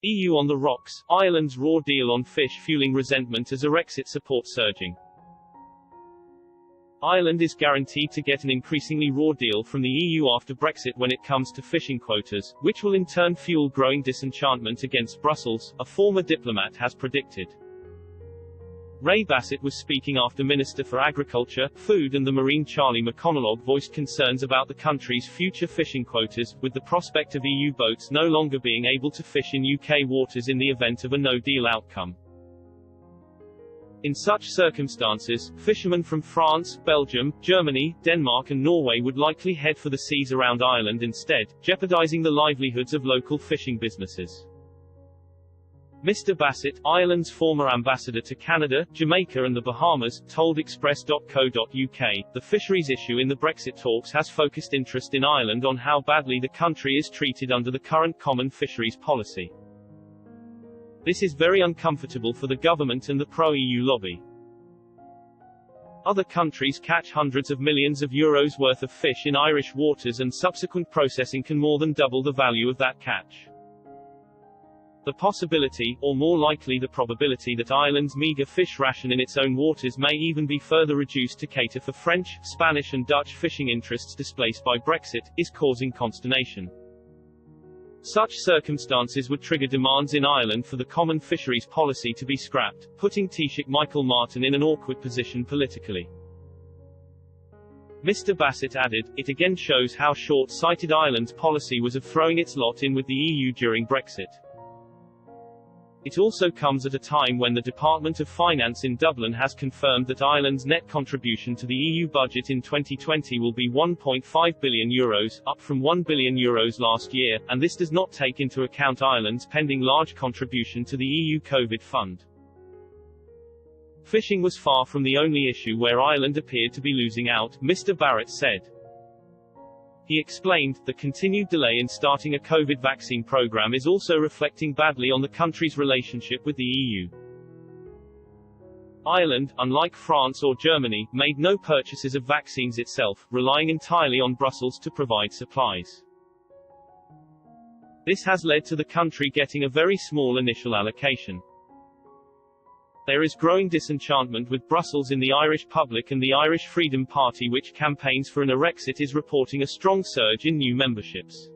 EU on the rocks, Ireland's raw deal on fish fueling resentment as Irexit support surging. Ireland is guaranteed to get an increasingly raw deal from the EU after Brexit when it comes to fishing quotas, which will in turn fuel growing disenchantment against Brussels, a former diplomat has predicted. Ray Bassett was speaking after Minister for Agriculture, Food and the Marine Charlie McConalogue voiced concerns about the country's future fishing quotas, with the prospect of EU boats no longer being able to fish in UK waters in the event of a no-deal outcome. In such circumstances, fishermen from France, Belgium, Germany, Denmark and Norway would likely head for the seas around Ireland instead, jeopardizing the livelihoods of local fishing businesses. Mr. Bassett, Ireland's former ambassador to Canada, Jamaica and the Bahamas, told Express.co.uk, the fisheries issue in the Brexit talks has focused interest in Ireland on how badly the country is treated under the current common fisheries policy. This is very uncomfortable for the government and the pro-EU lobby. Other countries catch hundreds of millions of euros worth of fish in Irish waters and subsequent processing can more than double the value of that catch. The possibility, or more likely the probability that Ireland's meagre fish ration in its own waters may even be further reduced to cater for French, Spanish and Dutch fishing interests displaced by Brexit, is causing consternation. Such circumstances would trigger demands in Ireland for the common fisheries policy to be scrapped, putting Taoiseach Michael Martin in an awkward position politically. Mr. Bassett added, it again shows how short-sighted Ireland's policy was of throwing its lot in with the EU during Brexit. It also comes at a time when the Department of Finance in Dublin has confirmed that Ireland's net contribution to the EU budget in 2020 will be €1.5 billion, up from €1 billion last year, and this does not take into account Ireland's pending large contribution to the EU COVID fund. Fishing was far from the only issue where Ireland appeared to be losing out, Mr. Barrett said. He explained, the continued delay in starting a COVID vaccine program is also reflecting badly on the country's relationship with the EU. Ireland, unlike France or Germany, made no purchases of vaccines itself, relying entirely on Brussels to provide supplies. This has led to the country getting a very small initial allocation. There is growing disenchantment with Brussels in the Irish public, and the Irish Freedom Party, which campaigns for an Irexit, is reporting a strong surge in new memberships.